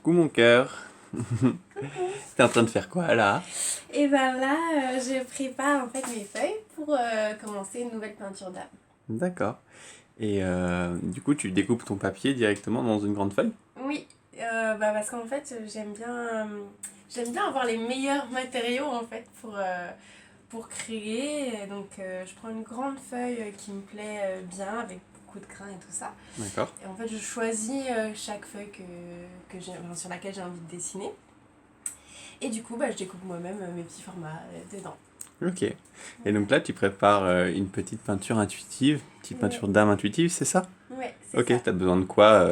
Coucou mon cœur. Coucou. T'es en train de faire quoi là? Et ben là, je prépare en fait mes feuilles pour commencer une nouvelle peinture d'âme. D'accord. Et du coup, tu découpes ton papier directement dans une grande feuille? Oui, parce qu'en fait, j'aime bien avoir les meilleurs matériaux en fait pour créer. Donc, je prends une grande feuille qui me plaît bien avec beaucoup de grains et tout ça. D'accord. Et en fait, je choisis chaque feuille sur laquelle j'ai envie de dessiner. Et du coup, je découpe moi-même mes petits formats dedans. Ok. Et donc là, tu prépares une petite peinture intuitive, petite Ouais, peinture d'âme intuitive, c'est ça? ouais, c'est Ok, ça. t'as besoin de quoi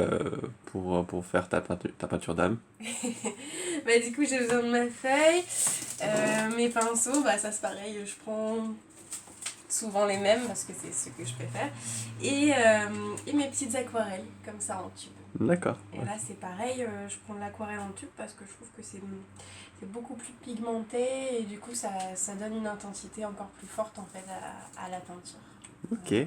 pour faire ta peinture d'âme? Du coup, j'ai besoin de ma feuille, mes pinceaux, ça c'est pareil, je prends souvent les mêmes parce que c'est ce que je préfère, et mes petites aquarelles, comme ça en tube. D'accord. Et là, c'est pareil, je prends de l'aquarelle en tube parce que je trouve que c'est beaucoup plus pigmenté et du coup, ça donne une intensité encore plus forte en fait à la peinture. Ok.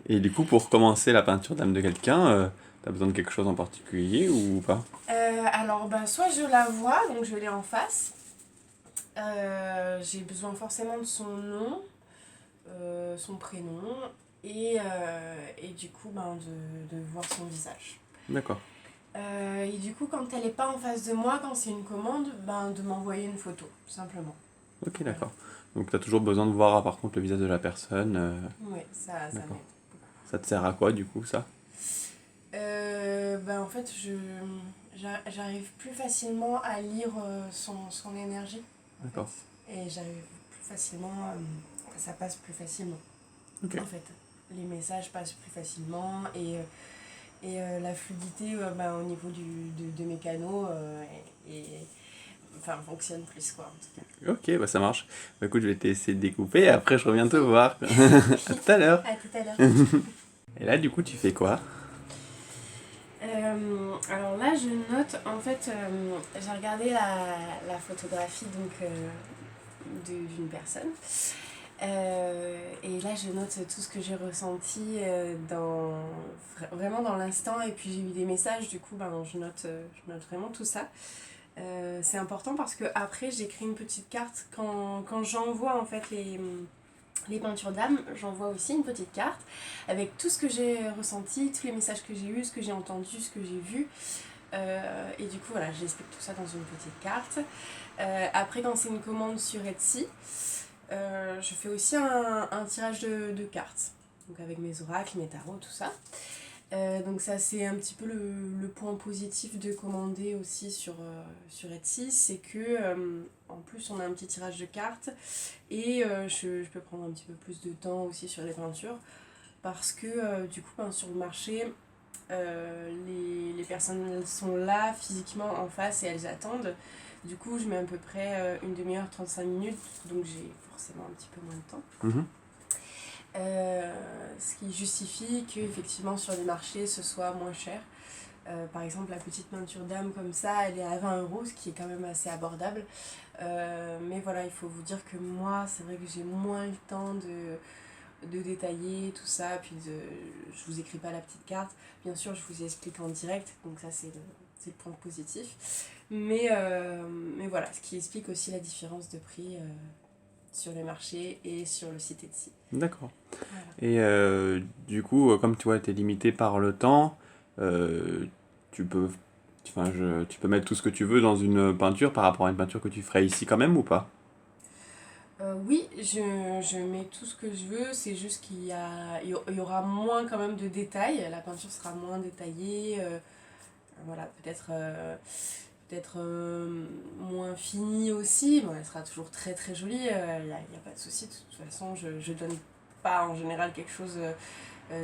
Et du coup, pour commencer la peinture d'âme de quelqu'un, t'as besoin de quelque chose en particulier ou pas? Alors, soit je la vois, donc je l'ai en face. J'ai besoin forcément de son nom, son prénom et du coup de voir son visage. D'accord. Et du coup, quand elle n'est pas en face de moi, quand c'est une commande, de m'envoyer une photo, tout simplement. Ok, Voilà. d'accord. Donc t'as toujours besoin de voir par contre le visage de la personne. Oui, ça D'accord. m'aide. Ça te sert à quoi du coup ça? En fait, j'arrive plus facilement à lire son énergie. En D'accord. fait. Et j'arrive plus facilement. Ça passe plus facilement. Ok. En fait, les messages passent plus facilement et la fluidité au niveau de mes canaux fonctionne plus quoi en tout cas. Ok, ça marche. Écoute, je vais essayer de découper et après je reviens te voir. À tout à l'heure. À tout à l'heure. Et là, du coup, tu fais quoi? Alors là, je note, en fait, j'ai regardé la photographie d'une personne. Et là, je note tout ce que j'ai ressenti vraiment dans l'instant. Et puis, j'ai eu des messages, du coup, je note vraiment tout ça. C'est important parce que après j'écris une petite carte quand j'envoie en fait les peintures d'âme, j'envoie aussi une petite carte avec tout ce que j'ai ressenti, tous les messages que j'ai eus, ce que j'ai entendu, ce que j'ai vu. Et du coup, voilà, j'explique tout ça dans une petite carte. Après, quand c'est une commande sur Etsy, je fais aussi un tirage de cartes. Donc avec mes oracles, mes tarots, tout ça. Donc ça c'est un petit peu le point positif de commander aussi sur Etsy, c'est que en plus on a un petit tirage de cartes et je peux prendre un petit peu plus de temps aussi sur les peintures parce que du coup sur le marché les personnes elles sont là physiquement en face et elles attendent. Du coup je mets à peu près une demi-heure, 35 minutes, donc j'ai forcément un petit peu moins de temps. Mhm. Ce qui justifie qu'effectivement sur les marchés ce soit moins cher. Par exemple, la petite peinture d'âme comme ça, elle est à 20 €, ce qui est quand même assez abordable. Mais voilà, il faut vous dire que moi, c'est vrai que j'ai moins le temps de détailler tout ça. Je vous écris pas la petite carte. Bien sûr, je vous explique en direct, donc ça, c'est le point positif. Mais voilà, ce qui explique aussi la différence de prix sur les marchés et sur le site Etsy. D'accord. Voilà. Et du coup, comme tu vois, tu es limité par le temps, euh, tu peux, tu peux mettre tout ce que tu veux dans une peinture par rapport à une peinture que tu ferais ici quand même ou pas? Oui, je mets tout ce que je veux, c'est juste il y aura moins quand même de détails, la peinture sera moins détaillée, voilà, peut-être moins finie aussi, bon, elle sera toujours très très jolie, y a pas de souci, de toute façon je donne pas en général quelque chose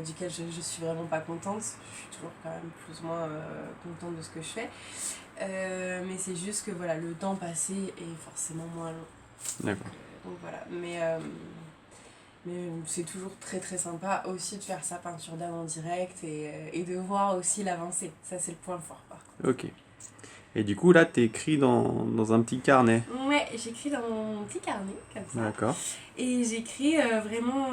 duquel je suis vraiment pas contente, je suis toujours quand même plus ou moins contente de ce que je fais, mais c'est juste que voilà, le temps passé est forcément moins long. D'accord. Donc voilà, mais c'est toujours très très sympa aussi de faire sa peinture d'âme en direct et de voir aussi l'avancée. Ça c'est le point fort par contre. Ok. Et du coup, là, tu écris dans un petit carnet. Ouais, j'écris dans mon petit carnet comme ça. D'accord. Et j'écris vraiment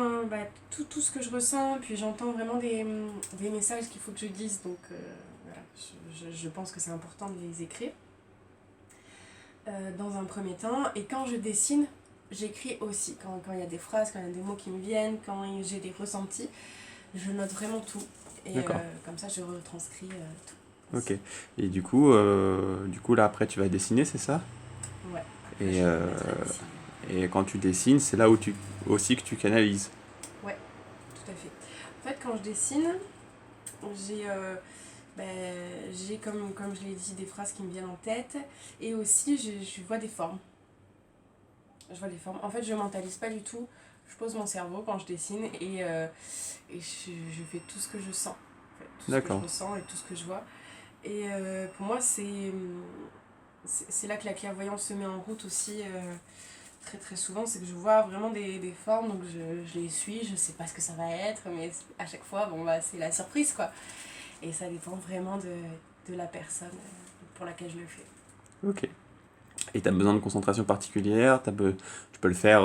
tout ce que je ressens, puis j'entends vraiment des messages qu'il faut que je dise. Donc voilà, je pense que c'est important de les écrire dans un premier temps. Et quand je dessine, j'écris aussi. Quand il y a des phrases, quand il y a des mots qui me viennent, quand j'ai des ressentis, je note vraiment tout. Et D'accord. comme ça, je retranscris tout. Ok. Et du coup là après tu vas dessiner, c'est ça? Ouais, après Et, je vais me mettre à dessiner. et quand tu dessines, c'est là où tu aussi que tu canalises. Ouais, tout à fait. En fait, quand je dessine, j'ai, j'ai comme je l'ai dit, des phrases qui me viennent en tête. Et aussi, je vois des formes. Je vois des formes. En fait, je mentalise pas du tout. Je pose mon cerveau quand je dessine et je fais tout ce que je sens. En fait, tout ce que je D'accord. ressens et tout ce que je vois. Et pour moi, c'est là que la clairvoyance se met en route aussi très très souvent. C'est que je vois vraiment des formes, donc je les suis, je sais pas ce que ça va être, mais à chaque fois, bon, bah, c'est la surprise quoi. Et ça dépend vraiment de la personne pour laquelle je le fais. Ok. Et tu as besoin de concentration particulière, tu peux le faire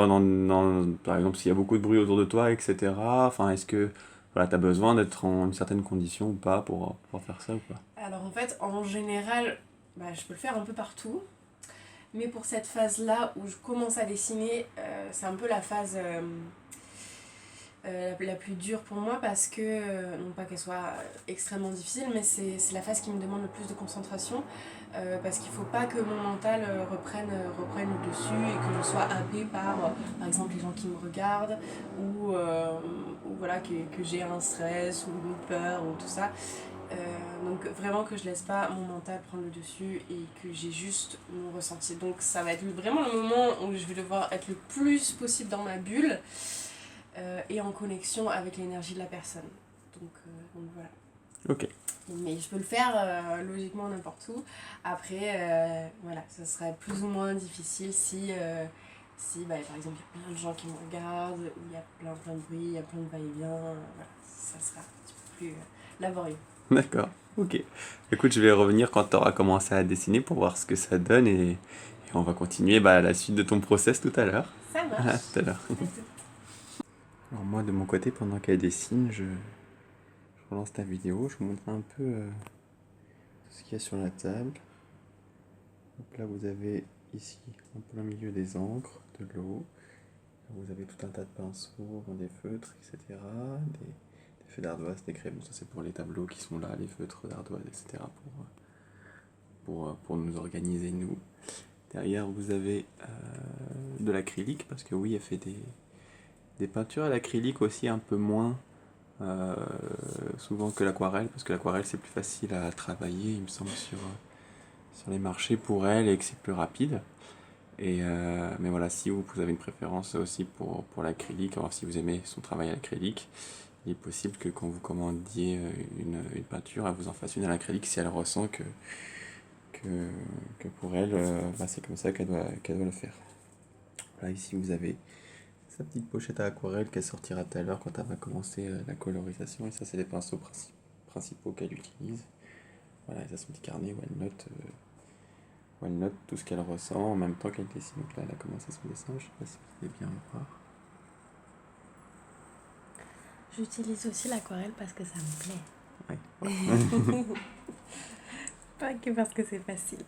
par exemple s'il y a beaucoup de bruit autour de toi, etc. Enfin, est-ce que voilà, tu as besoin d'être en une certaine condition ou pas pour pouvoir faire ça ou pas? Alors en fait, en général, bah, je peux le faire un peu partout. Mais pour cette phase-là où je commence à dessiner, c'est un peu la phase la plus dure pour moi parce que, non pas qu'elle soit extrêmement difficile, mais c'est la phase qui me demande le plus de concentration parce qu'il ne faut pas que mon mental reprenne le dessus et que je sois happée par exemple, les gens qui me regardent ou voilà, que j'ai un stress ou une peur ou tout ça. Donc vraiment que je laisse pas mon mental prendre le dessus et que j'ai juste mon ressenti. Donc ça va être vraiment le moment où je vais devoir être le plus possible dans ma bulle et en connexion avec l'énergie de la personne. Donc voilà. Ok. Mais je peux le faire logiquement n'importe où. Après, voilà, ça serait plus ou moins difficile si bah, par exemple, il y a plein de gens qui me regardent, ou il y a plein de bruit, il y a plein de va-et-vient. Voilà, ça sera un petit peu plus laborieux. D'accord. Ok. Écoute, je vais revenir quand tu auras commencé à dessiner pour voir ce que ça donne et on va continuer bah, la suite de ton process tout à l'heure. Ça À marche. tout à l'heure. Alors moi de mon côté, pendant qu'elle dessine, je relance ta vidéo, je vous montre un peu tout ce qu'il y a sur la table. Donc là vous avez ici en plein milieu des encres, de l'eau. Vous avez tout un tas de pinceaux, des feutres, etc. Des feutres d'ardoise, des crayons. Ça c'est pour les tableaux qui sont là, les feutres d'ardoise, etc. Pour nous organiser nous. Derrière vous avez de l'acrylique, parce que oui, elle fait des peintures à l'acrylique aussi un peu moins souvent que l'aquarelle, parce que l'aquarelle c'est plus facile à travailler, il me semble, sur les marchés pour elle et que c'est plus rapide. Mais voilà, si vous avez une préférence aussi pour l'acrylique, alors si vous aimez son travail à l'acrylique, il est possible que quand vous commandiez une peinture, elle vous en fasse une à l'acrylique si elle ressent que pour elle, bah, c'est comme ça qu'elle doit le faire. Là, ici, vous avez sa petite pochette à aquarelle qu'elle sortira tout à l'heure quand elle va commencer la colorisation. Et ça, c'est les pinceaux principaux qu'elle utilise. Voilà, et ça, son petit carnet où elle note tout ce qu'elle ressent en même temps qu'elle dessine. Donc là, elle a commencé son dessin. Je sais pas si vous pouvez bien voir. J'utilise aussi l'aquarelle parce que ça me plaît. Ouais, voilà. Pas que parce que c'est facile.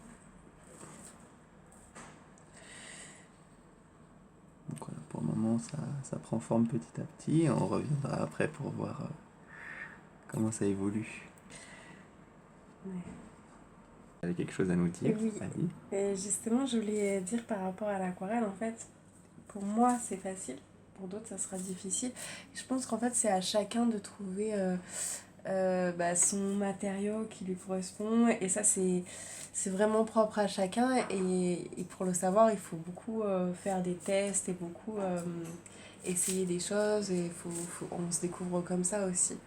Donc voilà, pour le moment, ça prend forme petit à petit. On reviendra après pour voir comment ça évolue. Ouais. Elle a quelque chose à nous dire. Oui. Vas-y. Et justement, je voulais dire par rapport à l'aquarelle, en fait, pour moi, c'est facile. Pour d'autres, ça sera difficile. Je pense qu'en fait, c'est à chacun de trouver son matériau qui lui correspond. Et ça, c'est vraiment propre à chacun. Et pour le savoir, il faut beaucoup faire des tests et beaucoup essayer des choses. Et on se découvre comme ça aussi.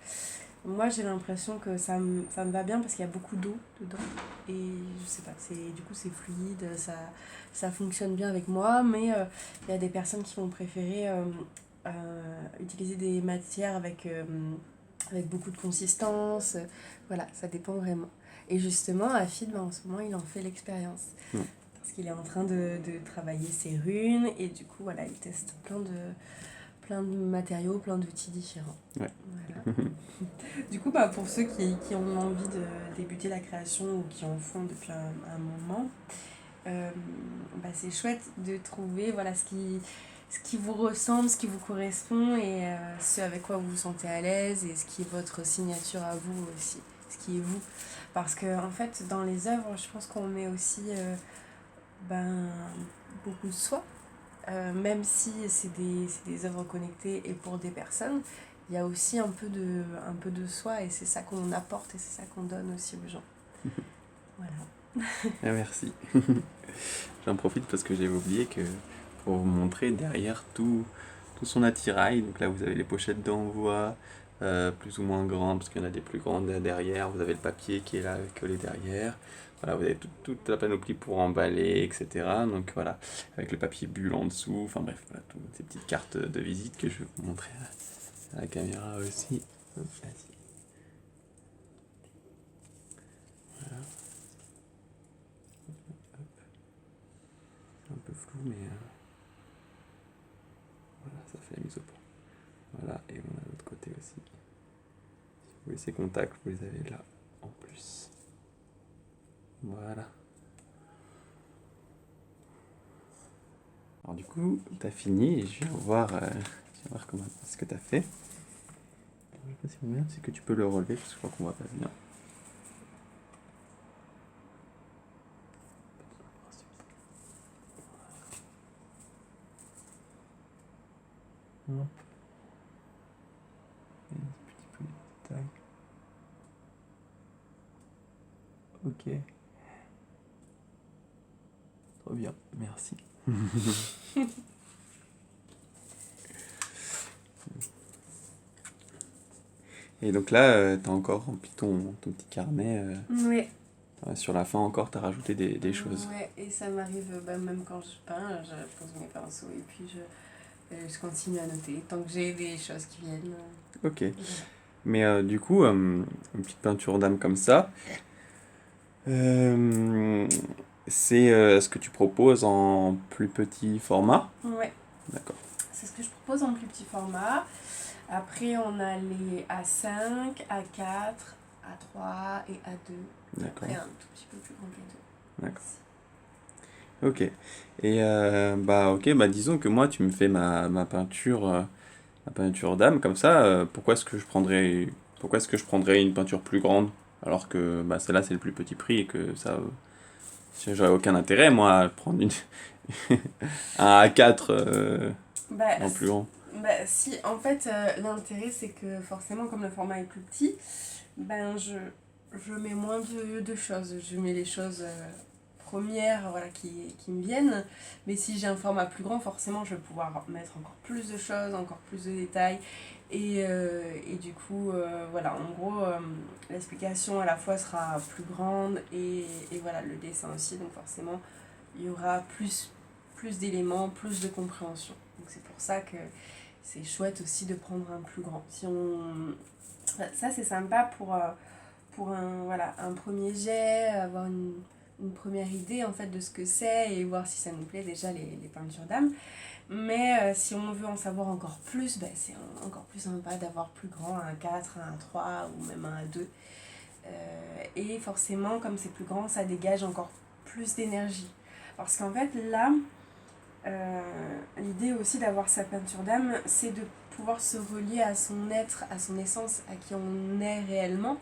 Moi, j'ai l'impression que ça me va bien parce qu'il y a beaucoup d'eau dedans. Et je sais pas, du coup, c'est fluide, ça fonctionne bien avec moi. Mais il y a des personnes qui vont préférer utiliser des matières avec beaucoup de consistance. Voilà, ça dépend vraiment. Et justement, Afid, en ce moment, il en fait l'expérience. Mm. Parce qu'il est en train de travailler ses runes. Et du coup, voilà, il teste plein de matériaux, plein d'outils différents. Ouais. Voilà. Du coup, pour ceux qui ont envie de débuter la création ou qui en font depuis un moment, c'est chouette de trouver voilà, ce qui vous ressemble, ce qui vous correspond et ce avec quoi vous vous sentez à l'aise et ce qui est votre signature à vous aussi, ce qui est vous. Parce que en fait, dans les œuvres, je pense qu'on met aussi beaucoup de soi. Même si c'est des œuvres connectées et pour des personnes, il y a aussi un peu de soi et c'est ça qu'on apporte et c'est ça qu'on donne aussi aux gens. Voilà. Ah, merci. J'en profite parce que j'avais oublié que pour vous montrer derrière tout son attirail, donc là vous avez les pochettes d'envoi, plus ou moins grandes, parce qu'il y en a des plus grandes derrière, vous avez le papier qui est là collé derrière, voilà, vous avez toute la panoplie pour emballer, etc. Donc voilà, avec le papier bulle en dessous, enfin bref, voilà, toutes ces petites cartes de visite que je vais vous montrer à la caméra aussi. Hop, vas-y. Voilà. C'est un peu flou, mais voilà, ça fait la mise au point. Voilà, et on a l'autre côté aussi. Si vous voulez ces contacts, vous les avez là en plus. Voilà. Alors du coup, t'as fini et je viens voir comment ce que t'as fait. Je sais pas si on vient, c'est que tu peux le relever parce que je crois qu'on voit pas bien. Hop. Et un petit peu de détail. Ok. Trop bien, merci. Et donc là, t'as encore rempli ton petit carnet. Oui. Sur la fin encore, t'as rajouté des choses. Ouais, et ça m'arrive même quand je peins, je pose mes pinceaux et puis je continue à noter tant que j'ai des choses qui viennent. Ok. Voilà. Mais du coup, une petite peinture d'âme comme ça, c'est ce que tu proposes en plus petit format. Ouais, D'accord. c'est ce que je propose en plus petit format. Après, on a les A5, A4, A3 et A2. D'accord. Après, un tout petit peu plus grand que les deux. D'accord. Ok. Et disons que moi, tu me fais ma peinture d'âme comme ça. Pourquoi est-ce que je prendrais une peinture plus grande alors que celle-là c'est le plus petit prix et que ça, j'aurais aucun intérêt moi à prendre un A4 en plus grand. Si, en fait, l'intérêt c'est que forcément, comme le format est plus petit, je mets moins de choses. Je mets les choses premières voilà, qui me viennent. Mais si j'ai un format plus grand, forcément, je vais pouvoir mettre encore plus de choses, encore plus de détails. Et du coup, voilà, en gros, l'explication à la fois sera plus grande et voilà, le dessin aussi. Donc forcément, il y aura plus d'éléments, plus de compréhension. Donc c'est pour ça que c'est chouette aussi de prendre un plus grand. Ça c'est sympa pour un premier jet, avoir une première idée en fait de ce que c'est et voir si ça nous plaît déjà les peintures d'âme. Mais si on veut en savoir encore plus, c'est encore plus sympa d'avoir plus grand, un 4, un 3 ou même un 2. Et forcément, comme c'est plus grand, ça dégage encore plus d'énergie. Parce qu'en fait, là, l'idée aussi d'avoir sa peinture d'âme, c'est de pouvoir se relier à son être, à son essence, à qui on est réellement,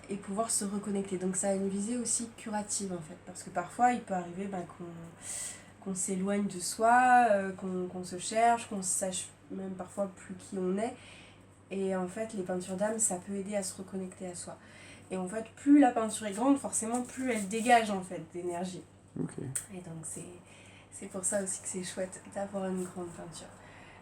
et pouvoir se reconnecter. Donc ça a une visée aussi curative en fait, parce que parfois il peut arriver qu'on s'éloigne de soi, qu'on se cherche, qu'on sache même parfois plus qui on est. Et en fait, les peintures d'âme, ça peut aider à se reconnecter à soi. Et en fait, plus la peinture est grande, forcément, plus elle dégage en fait d'énergie. Okay. Et donc c'est pour ça aussi que c'est chouette d'avoir une grande peinture.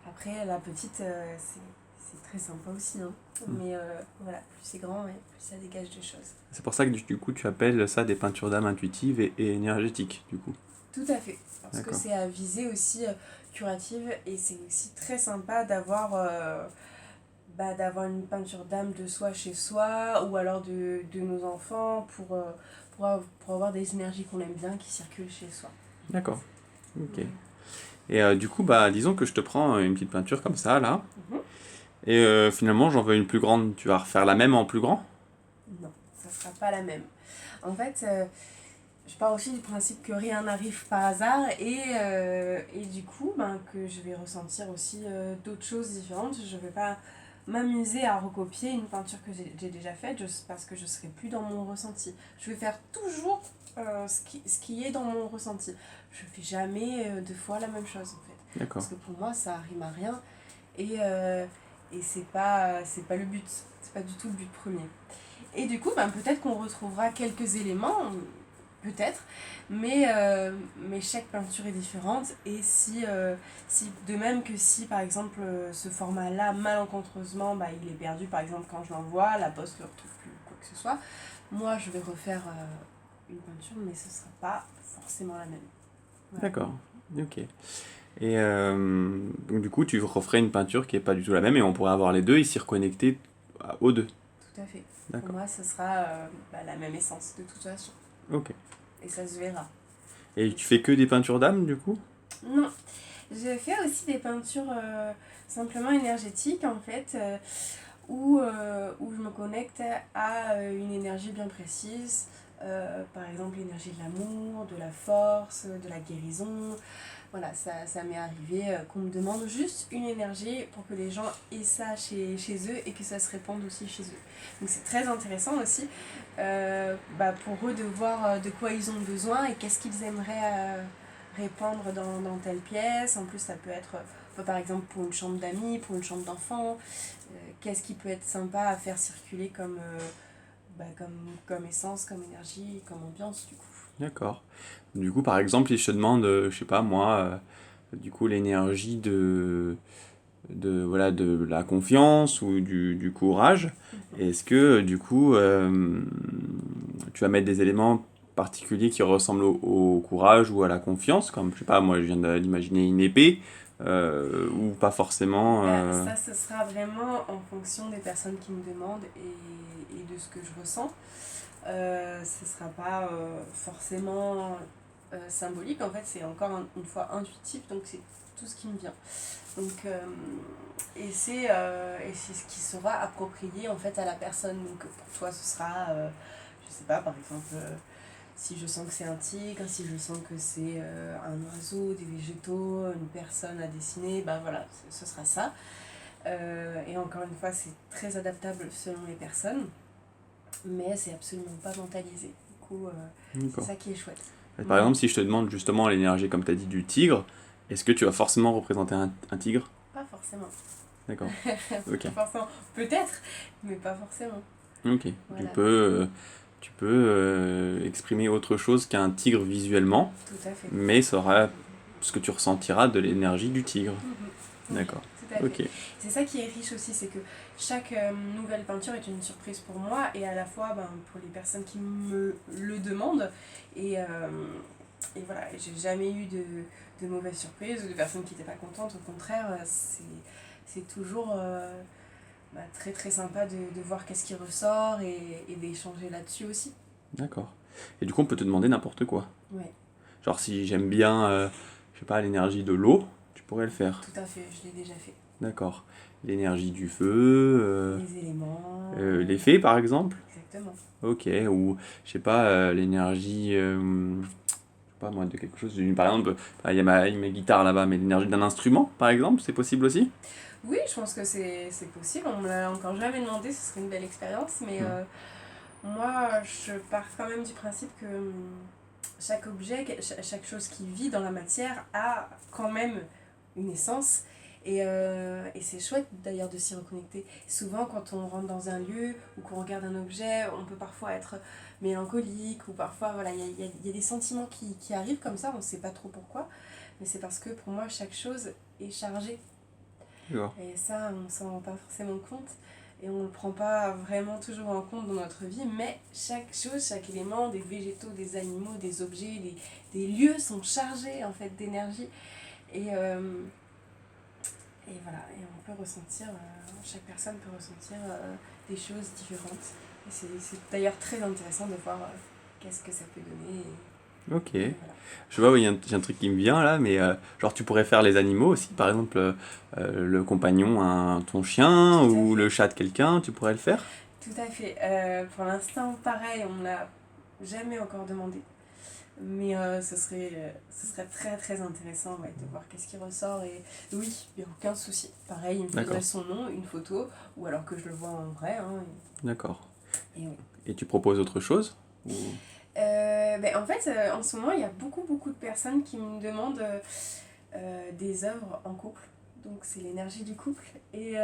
Après, la petite, c'est très sympa aussi. Hein. Mais voilà, plus c'est grand, plus ça dégage de choses. C'est pour ça que du coup, tu appelles ça des peintures d'âme intuitives et énergétiques, du coup. Tout à fait. Parce que c'est à visée aussi curative et c'est aussi très sympa d'avoir une peinture d'âme de soi chez soi ou alors de nos enfants pour avoir des énergies qu'on aime bien qui circulent chez soi. D'accord. Ok. Et du coup, disons que je te prends une petite peinture comme ça, là. Mhm. Et finalement, j'en veux une plus grande. Tu vas refaire la même en plus grand? Non, ça sera pas la même. En fait, je pars aussi du principe que rien n'arrive par hasard et du coup, que je vais ressentir aussi d'autres choses différentes. Je vais pas m'amuser à recopier une peinture que j'ai déjà faite parce que je serai plus dans mon ressenti. Je vais faire toujours ce qui est dans mon ressenti. Je fais jamais deux fois la même chose en fait. D'accord. Parce que pour moi, ça rime à rien et c'est pas le but. C'est pas du tout le but premier. Et du coup, peut-être qu'on retrouvera quelques éléments, peut-être, mais chaque peinture est différente. Et si de même que si, par exemple, ce format-là, malencontreusement, il est perdu, par exemple, quand je l'envoie, la poste ne le retrouve plus, quoi que ce soit, moi, je vais refaire une peinture, mais ce ne sera pas forcément la même. Voilà. D'accord. Ok. Et donc, du coup, tu referais une peinture qui est pas du tout la même et on pourrait avoir les deux et s'y reconnecter aux deux. Tout à fait. Pour D'accord. moi, ce sera la même essence, de toute façon. Ok. Et ça se verra. Et tu fais que des peintures d'âme, du coup? Non, je fais aussi des peintures simplement énergétiques en fait, où je me connecte à une énergie bien précise, par exemple l'énergie de l'amour, de la force, de la guérison. Voilà, ça m'est arrivé qu'on me demande juste une énergie pour que les gens aient ça chez eux et que ça se répande aussi chez eux. Donc c'est très intéressant aussi pour eux de voir de quoi ils ont besoin et qu'est-ce qu'ils aimeraient répandre dans telle pièce. En plus, ça peut être par exemple pour une chambre d'amis, pour une chambre d'enfants. Qu'est-ce qui peut être sympa à faire circuler comme essence, comme énergie, comme ambiance du coup. D'accord. Du coup, par exemple, si je te demande, je sais pas moi, du coup, l'énergie voilà, de la confiance ou du courage, est-ce que, du coup, tu vas mettre des éléments particuliers qui ressemblent au courage ou à la confiance, comme, je sais pas, moi, je viens d'imaginer une épée, ou pas forcément. Ça, ce sera vraiment en fonction des personnes qui me demandent et de ce que je ressens. Ce sera pas forcément symbolique, en fait, c'est encore une fois intuitif, donc c'est tout ce qui me vient. Donc, c'est ce qui sera approprié en fait à la personne. Donc pour toi, ce sera, je sais pas, par exemple, si je sens que c'est un tigre, si je sens que c'est un oiseau, des végétaux, une personne à dessiner, voilà, ce sera ça. Et encore une fois, c'est très adaptable selon les personnes, mais c'est absolument pas mentalisé. Du coup, c'est ça qui est chouette. Par exemple, si je te demande justement l'énergie, comme tu as dit, du tigre, est-ce que tu vas forcément représenter un tigre? Pas forcément. D'accord. Ok. Pas forcément. Peut-être, mais pas forcément. Ok. Voilà. Tu peux exprimer autre chose qu'un tigre visuellement, Tout à fait. mais ça aura ce que tu ressentiras de l'énergie du tigre. D'accord. Tout à fait. Ok. C'est ça qui est riche aussi, c'est que chaque nouvelle peinture est une surprise pour moi et à la fois pour les personnes qui me le demandent. Et voilà, j'ai jamais eu de mauvaises surprises ou de personnes qui n'étaient pas contentes. Au contraire, c'est toujours très très sympa de voir qu'est-ce qui ressort et d'échanger là-dessus aussi. D'accord. Et du coup, on peut te demander n'importe quoi. Ouais, Genre, si j'aime bien, je sais pas, l'énergie de l'eau, tu pourrais le faire. tout à fait, je l'ai déjà fait. D'accord. L'énergie du feu, Les éléments. les fées par exemple. Exactement. Ok. Ou, je sais pas, l'énergie, je sais pas moi, de quelque chose. Par exemple, il y a ma guitare là-bas, mais l'énergie d'un instrument, par exemple, c'est possible aussi? Oui, je pense que c'est possible. On me l'a encore jamais demandé, ce serait une belle expérience. Mais moi, je pars quand même du principe que chaque objet, chaque chose qui vit dans la matière a quand même une essence. Et c'est chouette d'ailleurs de s'y reconnecter. Souvent, quand on rentre dans un lieu ou qu'on regarde un objet, on peut parfois être mélancolique ou parfois, voilà, il y a des sentiments qui arrivent comme ça, on ne sait pas trop pourquoi. Mais c'est parce que pour moi, chaque chose est chargée. D'accord. Et ça, on s'en rend pas forcément compte et on ne le prend pas vraiment toujours en compte dans notre vie, mais chaque chose, chaque élément, des végétaux, des animaux, des objets, des lieux sont chargés en fait d'énergie. Et voilà, et on peut ressentir, chaque personne peut ressentir des choses différentes. Et c'est d'ailleurs très intéressant de voir qu'est-ce que ça peut donner Ok. Donc voilà. Je vois, oui, j'ai un truc qui me vient là, mais genre tu pourrais faire les animaux aussi, par exemple le compagnon à ton chien Tout à ou le fait. chat de quelqu'un, tu pourrais le faire? Tout à fait. Pour l'instant, pareil, on n'a jamais encore demandé. Mais ce serait très très intéressant, ouais, de voir qu'est-ce qui ressort. Et oui, il n'y a aucun souci. Pareil, il me faudrait D'accord, son nom, une photo, ou alors que je le vois en vrai. Hein, d'accord. et oui. Et tu proposes autre chose? Ou... Ben, en fait, en ce moment, il y a beaucoup de personnes qui me demandent des œuvres en couple. Donc c'est l'énergie du couple. Et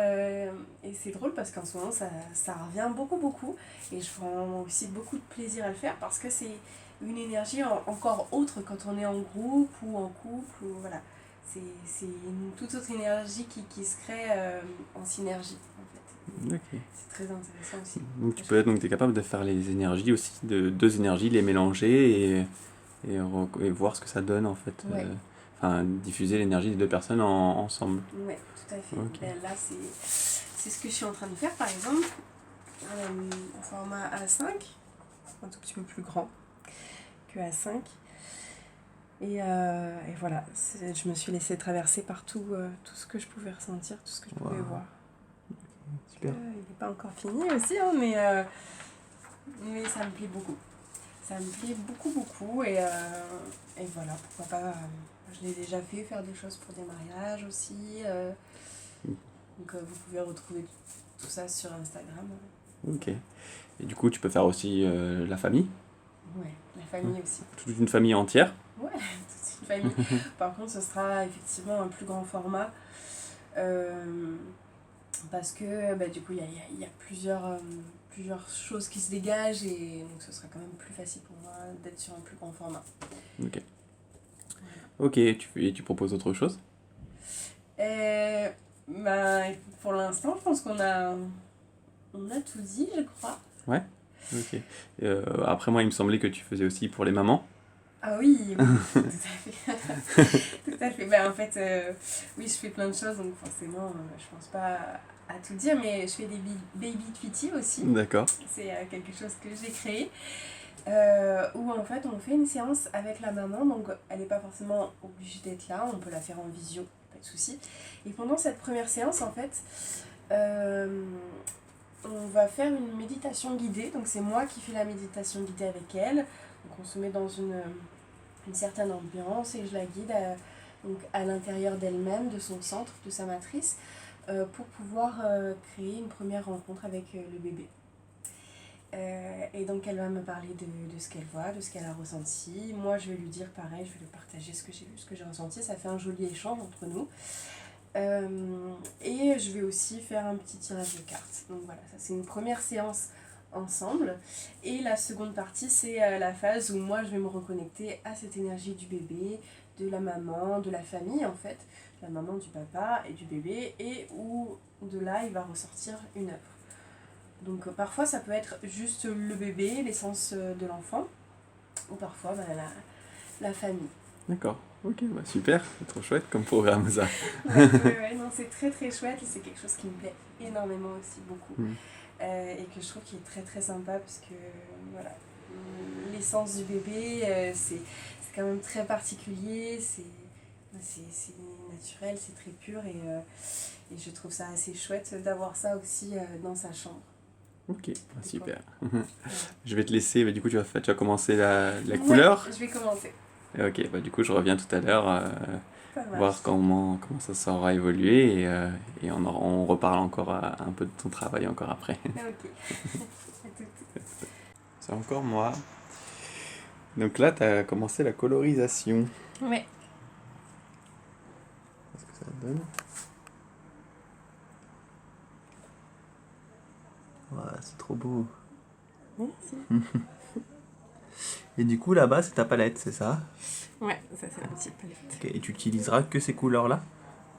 c'est drôle parce qu'en ce moment, ça revient beaucoup. Et je prends aussi beaucoup de plaisir à le faire parce que c'est une énergie encore autre quand on est en groupe ou en couple. Ou, voilà. C'est une toute autre énergie qui se crée en synergie, en fait. Et Ok. c'est très intéressant aussi. Donc tu Très peux être, chouette. donc t'es capable de faire les énergies aussi, de deux énergies, les mélanger et voir ce que ça donne en fait. Ouais. Enfin, diffuser l'énergie des deux personnes ensemble. Ouais, tout à fait. Ok. Ben là, c'est ce que je suis en train de faire, par exemple, en format A5, un tout petit peu plus grand que A5. Et voilà, je me suis laissée traverser par tout ce que je pouvais ressentir, tout ce que je pouvais Waouh, voir. super. Il n'est pas encore fini aussi, hein, mais ça me plaît beaucoup. Ça me plaît beaucoup. Et voilà, pourquoi pas. Je l'ai déjà fait, faire des choses pour des mariages aussi. Donc vous pouvez retrouver tout ça sur Instagram. Ok. Et du coup, tu peux faire aussi la famille, Ouais, la famille aussi. toute une famille entière. Ouais, toute une famille. Par contre, ce sera effectivement un plus grand format. euh, Parce que bah, du coup, il y a plusieurs choses qui se dégagent. Et donc, ce sera quand même plus facile pour moi d'être sur un plus grand format. Ok. Voilà. Ok, et tu proposes autre chose? Et bah, pour l'instant, je pense on a tout dit, je crois. Ouais. Ok. Après, moi, il me semblait que tu faisais aussi pour les mamans. Ah oui, tout à fait. Tout à fait. Ben, en fait, oui, je fais plein de choses, donc forcément, je pense pas à tout dire, mais je fais des baby tweety aussi. D'accord. C'est quelque chose que j'ai créé, où en fait, on fait une séance avec la maman, donc elle n'est pas forcément obligée d'être là, on peut la faire en visio, pas de souci. Et pendant cette première séance, en fait, euh, on va faire une méditation guidée, donc c'est moi qui fais la méditation guidée avec elle. Donc on se met dans une certaine ambiance et je la guide donc à l'intérieur d'elle-même, de son centre, de sa matrice, pour pouvoir créer une première rencontre avec le bébé. Et donc elle va me parler de ce qu'elle voit, de ce qu'elle a ressenti. Moi je vais lui dire pareil, je vais lui partager ce que j'ai vu, ce que j'ai ressenti. Ça fait un joli échange entre nous. Et je vais aussi faire un petit tirage de cartes. Donc voilà, ça c'est une première séance ensemble. Et la seconde partie, c'est la phase où moi je vais me reconnecter à cette énergie du bébé, de la maman, de la famille en fait, de la maman, du papa et du bébé, et où de là il va ressortir une œuvre. Donc parfois ça peut être juste le bébé, l'essence de l'enfant, ou parfois bah, la famille. D'accord. Ok, bah super. C'est trop chouette comme programme, ça. Ouais, non, c'est très chouette et c'est quelque chose qui me plaît énormément aussi, beaucoup. Hmm. Et que je trouve qu'il est très sympa parce que voilà, l'essence du bébé, c'est quand même très particulier, c'est naturel, c'est très pur et je trouve ça assez chouette d'avoir ça aussi dans sa chambre. Ok, bah, Décoré. super. Ouais. Je vais te laisser. Bah, du coup, tu vas commencer la Ouais, couleur. je vais commencer. Et ok, bah, du coup, je reviens tout à l'heure Ça voir marche. comment ça sera évolué et on reparle encore un peu de ton travail encore après. Ok. À tout. C'est encore moi. Donc là, tu as commencé la colorisation. Ouais. Qu'est-ce que ça donne? Ouais, c'est trop beau. Merci. Et du coup, là-bas, c'est ta palette, c'est ça? Ouais, ça c'est la petite palette. Ok, et tu utiliseras que ces couleurs-là?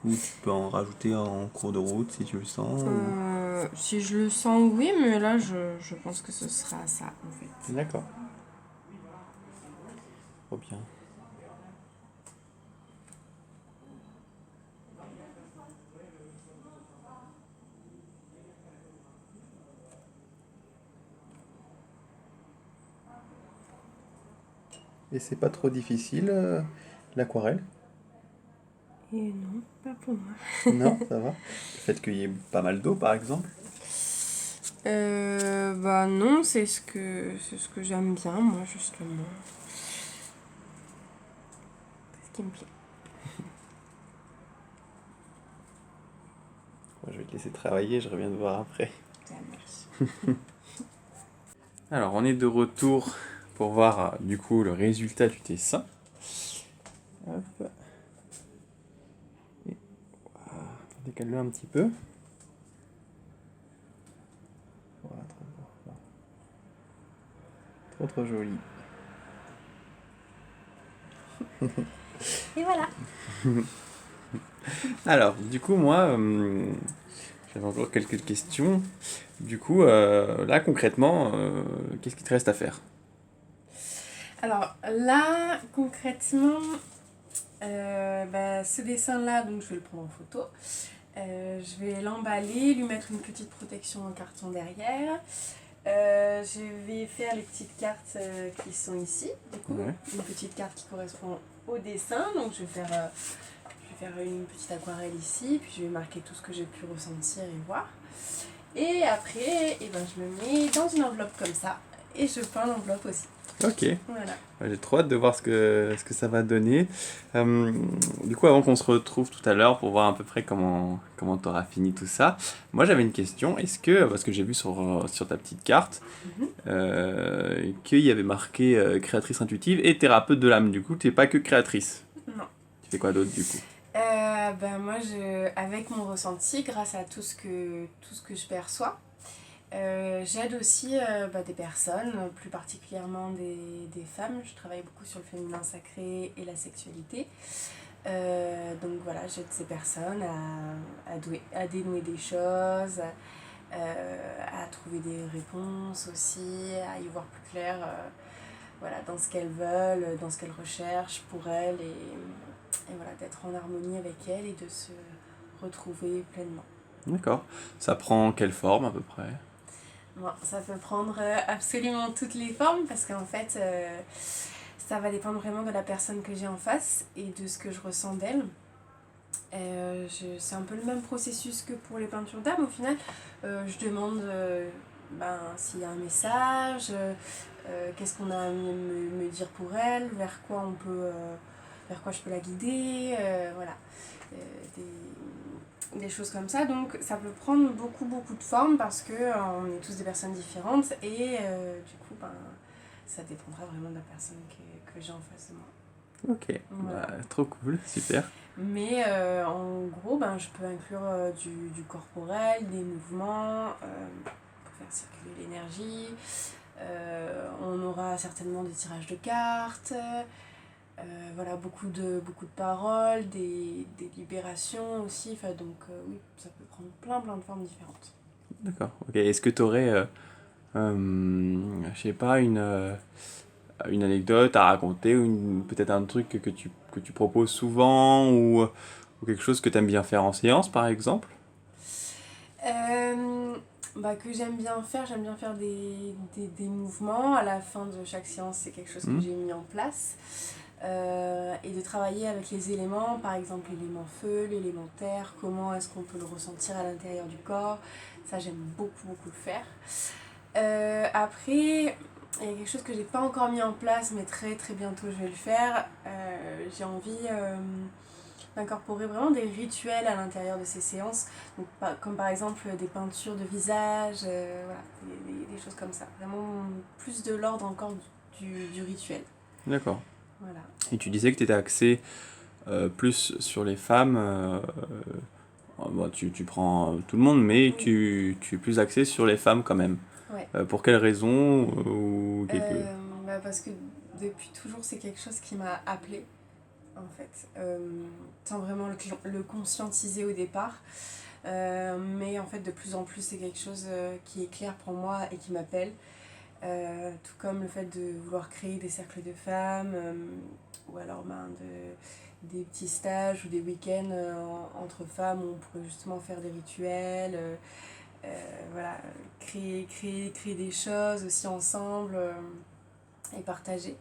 Ou tu peux en rajouter en cours de route si tu le sens? Si je le sens, oui, mais là je pense que ce sera ça en fait. D'accord, trop bien. Et c'est pas trop difficile, l'aquarelle? Et non, pas pour moi. Non, ça va. Le fait qu'il y ait pas mal d'eau, par exemple. Bah non, c'est ce que j'aime bien, moi, justement. C'est ce qui me plaît. Moi, je vais te laisser travailler, je reviens te voir après. Ça marche. Alors, on est de retour pour voir du coup le résultat du dessin. Hop. Et voilà, décale-le un petit peu. Voilà, trop beau. Trop joli. Et voilà. Alors, du coup, moi, j'avais encore quelques questions. Du coup, là, concrètement, qu'est-ce qu'il te reste à faire? Alors là, concrètement, bah, ce dessin-là, donc je vais le prendre en photo. Je vais l'emballer, lui mettre une petite protection en carton derrière. Je vais faire les petites cartes qui sont ici, du coup. Ouais. Une petite carte qui correspond au dessin. Donc je vais faire une petite aquarelle ici, puis je vais marquer tout ce que j'ai pu ressentir et voir. Et après, eh ben, je le mets dans une enveloppe comme ça. Et je peins l'enveloppe aussi. Ok. Voilà. J'ai trop hâte de voir ce que ça va donner. Du coup, avant qu'on se retrouve tout à l'heure pour voir à peu près comment tu auras fini tout ça, moi j'avais une question. Est-ce que, parce que j'ai vu sur ta petite carte, Mhm. qu'il y avait marqué créatrice intuitive et thérapeute de l'âme, du coup, tu n'es pas que créatrice. Non. Tu fais quoi d'autre du coup? Ben moi, avec mon ressenti, grâce à tout ce que je perçois, j'aide aussi bah, des personnes, plus particulièrement des femmes. Je travaille beaucoup sur le féminin sacré et la sexualité. Donc voilà, j'aide ces personnes à dénouer des choses, à trouver des réponses aussi, à y voir plus clair voilà, dans ce qu'elles veulent, dans ce qu'elles recherchent pour elles et voilà, d'être en harmonie avec elles et de se retrouver pleinement. D'accord. Ça prend quelle forme à peu près? Bon, ça peut prendre absolument toutes les formes parce qu'en fait, ça va dépendre vraiment de la personne que j'ai en face et de ce que je ressens d'elle. C'est un peu le même processus que pour les peintures d'âme au final. Je demande s'il y a un message, qu'est-ce qu'on a à me dire pour elle, vers quoi je peux la guider, voilà. Des choses comme ça. Donc ça peut prendre beaucoup de formes parce que on est tous des personnes différentes et du coup ça dépendra vraiment de la personne que j'ai en face de moi. Ok, Voilà. bah, trop cool, super. Mais en gros, je peux inclure du corporel, des mouvements pour faire circuler l'énergie. On aura certainement des tirages de cartes. Voilà, beaucoup de paroles, des libérations aussi. Enfin, donc oui, ça peut prendre plein de formes différentes. D'accord. Ok, est-ce que tu aurais, je sais pas, une anecdote à raconter, ou peut-être un truc que tu proposes souvent, ou quelque chose que tu aimes bien faire en séance, par exemple? Que j'aime bien faire des mouvements. À la fin de chaque séance, c'est quelque chose que Hmm. j'ai mis en place. Et de travailler avec les éléments, par exemple l'élément feu, l'élément terre, comment est-ce qu'on peut le ressentir à l'intérieur du corps. Ça, j'aime beaucoup le faire. Après, il y a quelque chose que j'ai pas encore mis en place, mais très bientôt je vais le faire. J'ai envie d'incorporer vraiment des rituels à l'intérieur de ces séances, donc, comme par exemple des peintures de visage, voilà, des choses comme ça. Vraiment plus de l'ordre encore du rituel. D'accord. Voilà. Et tu disais que tu étais axé plus sur les femmes. Bon, tu prends tout le monde, mais Oui. tu es plus axé sur les femmes quand même. Ouais. Pour quelles raisons Parce que depuis toujours, c'est quelque chose qui m'a appelée, en fait, sans vraiment le conscientiser au départ. Mais en fait, de plus en plus, c'est quelque chose qui est clair pour moi et qui m'appelle. Tout comme le fait de vouloir créer des cercles de femmes, ou alors des petits stages ou des week-ends entre femmes où on pourrait justement faire des rituels, voilà, créer des choses aussi ensemble et partager.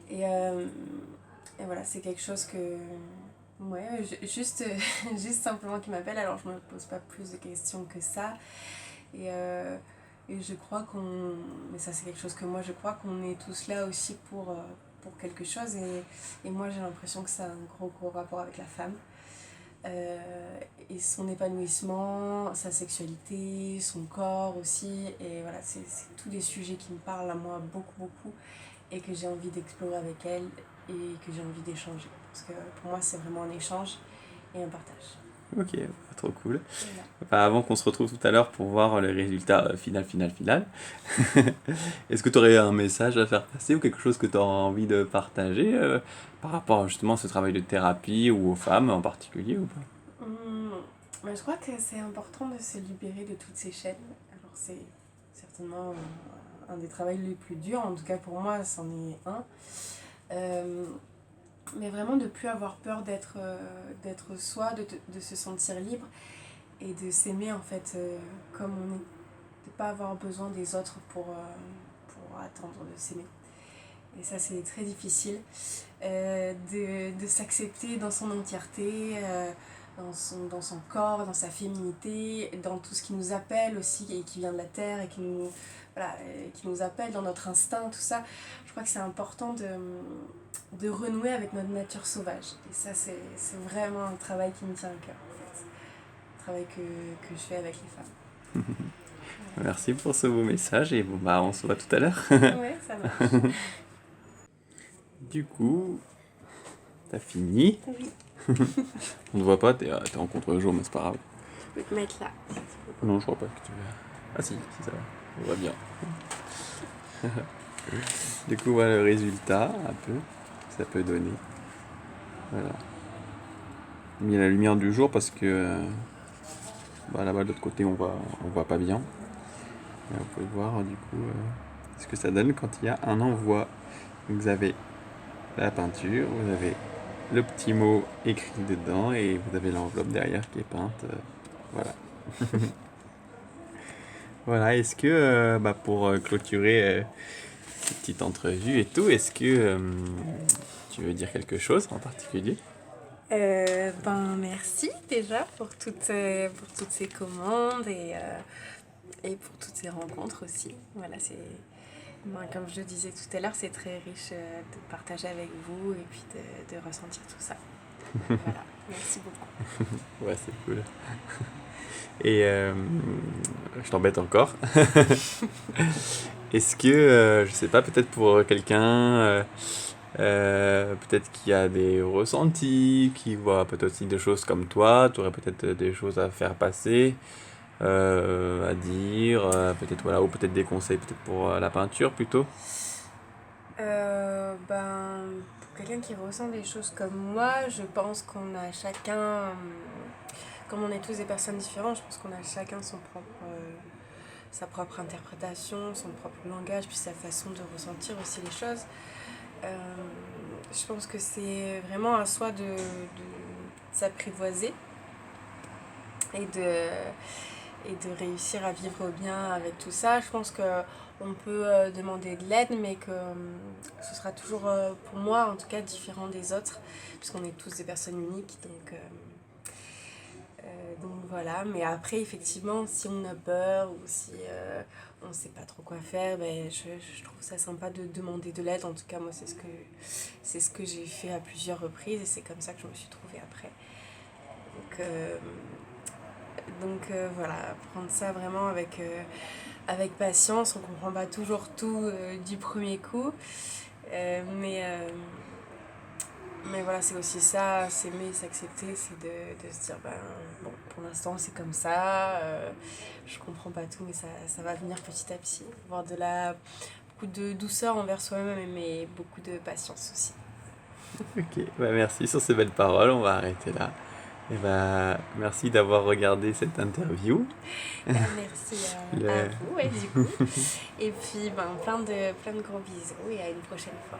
Et, et voilà, c'est quelque chose que... Ouais, juste, juste simplement qu'il m'appelle, alors je me pose pas plus de questions que ça. Et, et je crois mais ça c'est quelque chose que moi je crois qu'on est tous là aussi pour quelque chose. Et moi j'ai l'impression que ça a un gros rapport avec la femme. Et son épanouissement, sa sexualité, son corps aussi. Et voilà, c'est tous des sujets qui me parlent à moi beaucoup et que j'ai envie d'explorer avec elle et que j'ai envie d'échanger. Parce que pour moi, c'est vraiment un échange et un partage. Ok, trop cool. Voilà. Enfin, avant qu'on se retrouve tout à l'heure pour voir le résultat final, est-ce que tu aurais un message à faire passer ou quelque chose que tu auras envie de partager par rapport justement à ce travail de thérapie ou aux femmes en particulier ou pas? Je crois que c'est important de se libérer de toutes ces chaînes. Alors c'est certainement un des travaux les plus durs, en tout cas pour moi, c'en est un. Mais vraiment de ne plus avoir peur d'être soi, de se sentir libre et de s'aimer en fait comme on est. De ne pas avoir besoin des autres pour attendre de s'aimer. Et ça c'est très difficile. De s'accepter dans son entièreté, dans son corps, dans sa féminité, dans tout ce qui nous appelle aussi et qui vient de la terre et qui nous appelle dans notre instinct, tout ça. Je crois que c'est important de renouer avec notre nature sauvage. Et ça, c'est vraiment un travail qui me tient à cœur, en fait. Un travail que je fais avec les femmes. Merci pour ce beau message et bon, bah, on se voit tout à l'heure. Ouais, ça marche. Du coup, t'as fini. Oui. On ne voit pas, t'es en contre-jour, mais c'est pas grave. Je peux te mettre là. Non, je crois pas que tu veux. Ah si ça va. On voit bien. Du coup, voilà le résultat, un peu, que ça peut donner. Voilà. J'ai mis la lumière du jour parce que là-bas de l'autre côté, on voit pas bien. Et vous pouvez voir du coup ce que ça donne quand il y a un envoi. Donc, vous avez la peinture, vous avez le petit mot écrit dedans et vous avez l'enveloppe derrière qui est peinte. Voilà. Voilà, est-ce que pour clôturer cette petite entrevue et tout, est-ce que tu veux dire quelque chose en particulier? Merci déjà pour toutes ces commandes et pour toutes ces rencontres aussi. Voilà, comme je le disais tout à l'heure, c'est très riche de partager avec vous et puis de ressentir tout ça. Voilà, merci beaucoup. Ouais, c'est cool. Et je t'embête encore. Est-ce que, je sais pas, peut-être pour quelqu'un, peut-être qui a des ressentis, qui voit peut-être aussi des choses comme toi, tu aurais peut-être des choses à faire passer, à dire, peut-être voilà, ou peut-être des conseils peut-être pour la peinture plutôt. Pour quelqu'un qui ressent des choses comme moi, je pense qu'on a chacun, comme on est tous des personnes différentes, je pense qu'on a chacun sa propre interprétation, son propre langage, puis sa façon de ressentir aussi les choses. Je pense que c'est vraiment à soi de s'apprivoiser et de réussir à vivre bien avec tout ça. Je pense qu'on peut demander de l'aide, mais que ce sera toujours, pour moi en tout cas, différent des autres, puisqu'on est tous des personnes uniques. Donc voilà, mais après effectivement, si on a peur ou si on ne sait pas trop quoi faire, je trouve ça sympa de demander de l'aide. En tout cas, moi, c'est ce que j'ai fait à plusieurs reprises et c'est comme ça que je me suis trouvée après. Donc voilà, prendre ça vraiment avec patience. On ne comprend pas toujours tout du premier coup, mais voilà, c'est aussi ça, s'aimer, s'accepter, c'est de se dire, bon, pour l'instant c'est comme ça, je comprends pas tout, mais ça va venir petit à petit. Avoir beaucoup de douceur envers soi-même, mais beaucoup de patience aussi. Ok, merci sur ces belles paroles, on va arrêter là. Et merci d'avoir regardé cette interview. Merci à vous, ouais, du coup. Et puis, plein de gros bisous et à une prochaine fois.